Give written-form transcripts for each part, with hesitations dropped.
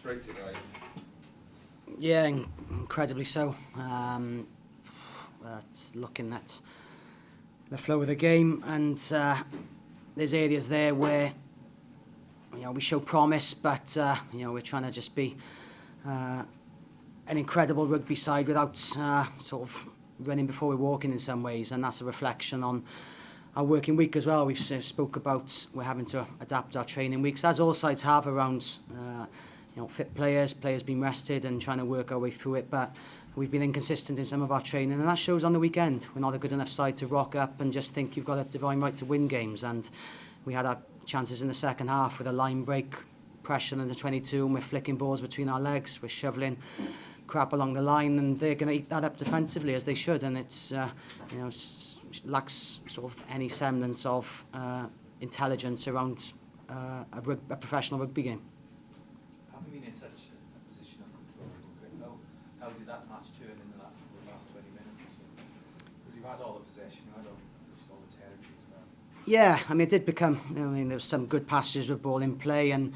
frustrating, right? Yeah, incredibly so. It's looking at the flow of the game, and there's areas there where we show promise, but we're trying to just be an incredible rugby side without sort of running before we're walking in some ways, and that's a reflection on our working week as well. We've spoke about we're having to adapt our training weeks, as all sides have, around fit players being rested and trying to work our way through it. But we've been inconsistent in some of our training, and that shows on the weekend. We're not a good enough side to rock up and just think you've got a divine right to win games. And we had our chances in the second half with a line break, pressure in the 22, and we're flicking balls between our legs. We're shoveling crap along the line, and they're going to eat that up defensively, as they should. And it's lacks sort of any semblance of intelligence around a professional rugby game. Having been in such a position of control, how did that match turn in the last 20 minutes or so? Because you've had all the possession, you had all the territory as well. Yeah, I mean, it did become, there was some good passages with ball in play, and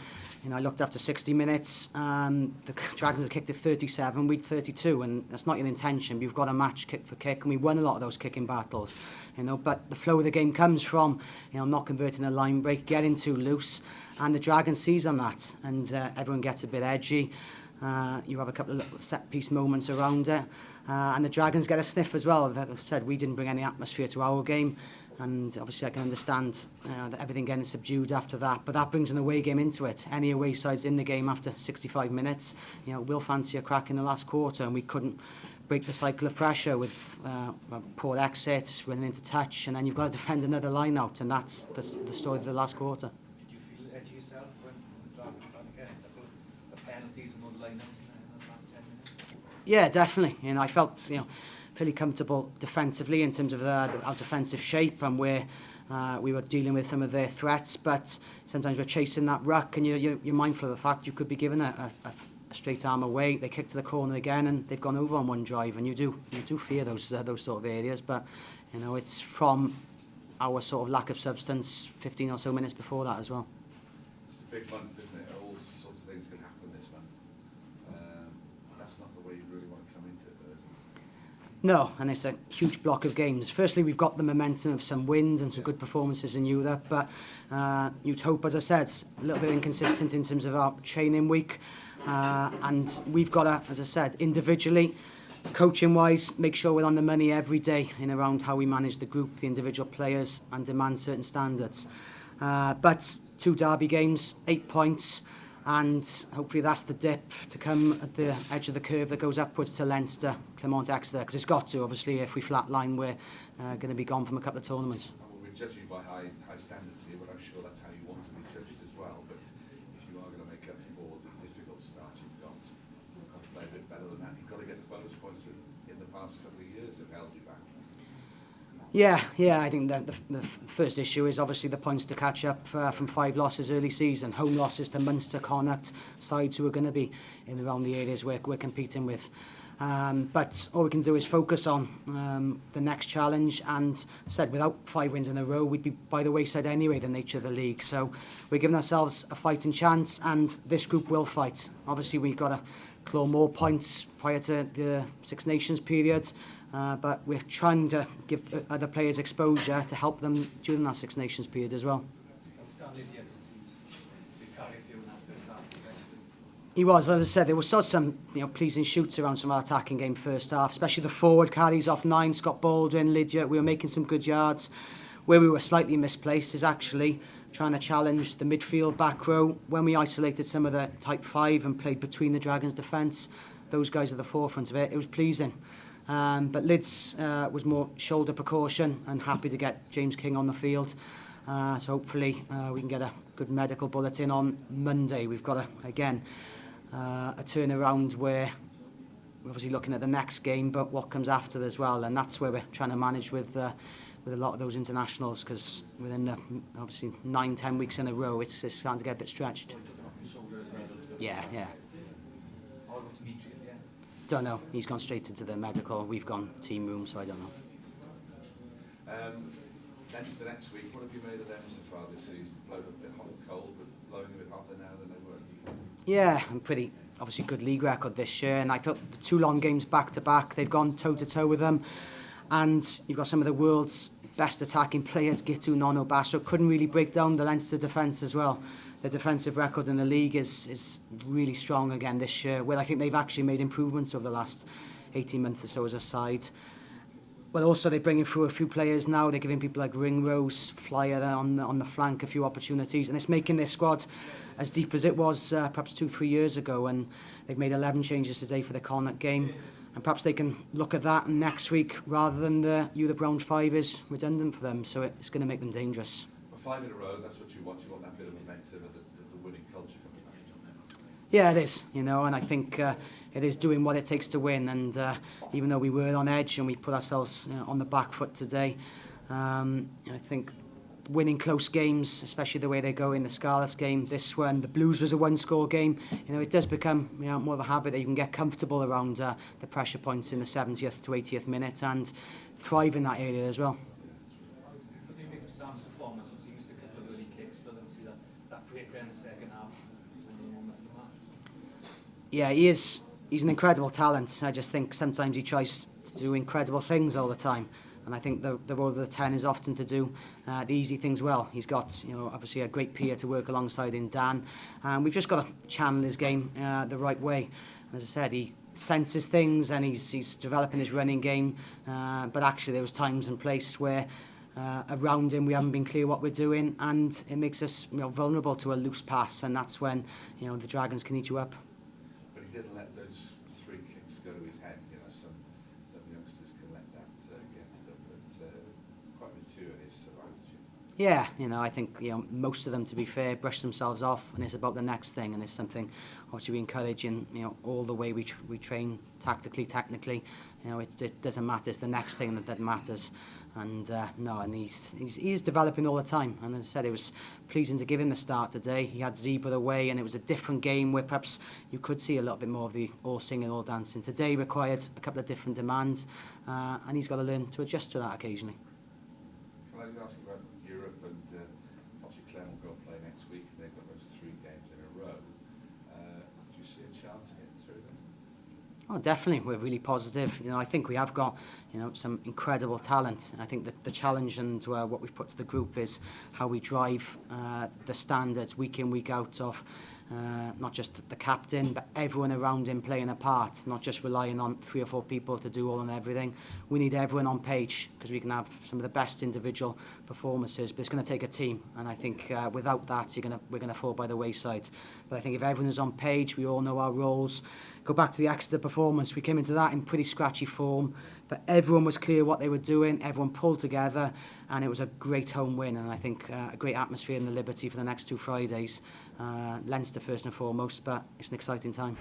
I looked after 60 minutes. The Dragons had kicked at 37, we'd 32, and that's not your intention. You've got a match kick for kick, and we won a lot of those kicking battles. But the flow of the game comes from not converting a line break, getting too loose, and the Dragons seize on that, and everyone gets a bit edgy. You have a couple of little set-piece moments around it, and the Dragons get a sniff as well. As I said, we didn't bring any atmosphere to our game, and obviously I can understand that everything getting subdued after that, but that brings an away game into it. Any away sides in the game after 65 minutes, will fancy a crack in the last quarter, and we couldn't break the cycle of pressure with poor exits, running into touch, and then you've got to defend another line out, and that's the story of the last quarter. Did you feel edgy yourself when the Dragons started getting the penalties and those line-outs in the last 10 minutes? Yeah, definitely. I felt fairly comfortable defensively in terms of our defensive shape and where we were dealing with some of their threats, but sometimes we're chasing that ruck, and you're mindful of the fact you could be given a straight arm away. They kick to the corner again, and they've gone over on one drive, and you do fear those sort of areas. But it's from our sort of lack of substance 15 or so minutes before that as well. It's a big month, isn't it? All sorts of things can happen this month. That's not the way you really want to come into it, though, is it? No, and it's a huge block of games. Firstly, we've got the momentum of some wins and some good performances in Europe, but you'd hope, as I said, a little bit inconsistent in terms of our training week. And we've got to, as I said, individually, coaching-wise, make sure we're on the money every day in around how we manage the group, the individual players, and demand certain standards. But 2 derby games, 8 points, and hopefully that's the dip to come at the edge of the curve that goes upwards to Leinster, Clermont, Exeter, because it's got to. Obviously, if we flatline, we're going to be gone from a couple of tournaments. Well, we're judging by high standards here, but I'm sure that's how you want to be judged as well. But if you are going to make up for the difficult start you've got to play a bit better than that. You've got to get the bonus points in the past couple of years have held you back. Yeah, I think that the first issue is obviously the points to catch up from 5 losses early season. Home losses to Munster, Connacht, sides who are going to be in around the areas we're competing with. But all we can do is focus on the next challenge, and said without 5 wins in a row we'd be by the wayside anyway, the nature of the league. So we're giving ourselves a fighting chance, and this group will fight. Obviously we've got to claw more points prior to the Six Nations period, but we're trying to give other players exposure to help them during that Six Nations period as well. He was, as I said, there was some pleasing shoots around some of our attacking game first half, especially the forward carries off 9, Scott Baldwin, Lydia. We were making some good yards. Where we were slightly misplaced is actually trying to challenge the midfield back row. When we isolated some of the type 5 and played between the Dragons' defence, those guys at the forefront of it was pleasing. But Lids was more shoulder precaution and happy to get James King on the field. So hopefully we can get a good medical bulletin on Monday. We've got, again, a turnaround where we're obviously looking at the next game, but what comes after as well, and that's where we're trying to manage with a lot of those internationals, because within obviously 9-10 weeks in a row, it's starting to get a bit stretched. Yeah. Don't know. He's gone straight into the medical. We've gone team room, so I don't know. Leinster next week. What have you made of them so far this season? Blown a bit hot and cold, but blowing a bit hotter now than they were. Yeah, I'm pretty obviously good league record this year, and I thought the 2 long games back to back, they've gone toe to toe with them, and you've got some of the world's best attacking players. Gitu, Nono, Basso couldn't really break down the Leinster defence as well. The defensive record in the league is really strong again this year, where I think they've actually made improvements over the last 18 months or so as a side. But also they're bringing through a few players now. They're giving people like Ringrose, Flyer on the flank a few opportunities, and it's making their squad as deep as it was perhaps 2-3 years ago. And they've made 11 changes today for the Connacht game, and perhaps they can look at that next week rather than the round 5 is redundant for them. So it's going to make them dangerous. Well, 5 in a row, that's what you want. You want that bit of momentum and the winning culture coming back. Yeah, it is, and I think it is doing what it takes to win. And even though we were on edge and we put ourselves on the back foot today, I think winning close games, especially the way they go in the Scarlets game, this one, the Blues was a 1-score game. It does become more of a habit that you can get comfortable around the pressure points in the 70th to 80th minute and thrive in that area as well. What do you make of Sam's performance? Obviously, he missed a couple of early kicks, but obviously that break there in the second half was one of the moments of the match. Yeah, he's an incredible talent. I just think sometimes he tries to do incredible things all the time. And I think the role of the 10 is often to do the easy things well. He's got, obviously a great peer to work alongside in Dan. And we've just got to channel his game the right way. As I said, he senses things and he's developing his running game. But actually there was times and places where around him we haven't been clear what we're doing, and it makes us vulnerable to a loose pass, and that's when the Dragons can eat you up. But he didn't let those 3 kicks go to his head. Some youngsters can let that get to them, but quite mature in his attitude. Yeah, I think most of them, to be fair, brush themselves off, and it's about the next thing, and it's something obviously we encourage in all the way we train tactically, technically. It doesn't matter. It's the next thing that matters. And and he's developing all the time. And as I said, it was pleasing to give him the start today. He had Zebra away, and it was a different game where perhaps you could see a little bit more of the all singing, all dancing. Today required a couple of different demands, and he's got to learn to adjust to that occasionally. Can I just ask about Europe? And obviously Clem will go and play next week. They've got those 3 games in a row. Do you see a chance of getting through them? Oh, definitely. We're really positive. I think we have got some incredible talent. And I think that the challenge and what we've put to the group is how we drive the standards week in, week out of not just the captain, but everyone around him playing a part, not just relying on 3 or 4 people to do all and everything. We need everyone on page, because we can have some of the best individual performances, but it's going to take a team. And I think without that, we're going to fall by the wayside. But I think if everyone is on page, we all know our roles. Go back to the Exeter performance. We came into that in pretty scratchy form, but everyone was clear what they were doing. Everyone pulled together, and it was a great home win. And I think a great atmosphere in the Liberty for the next 2 Fridays. Leinster first and foremost, but it's an exciting time.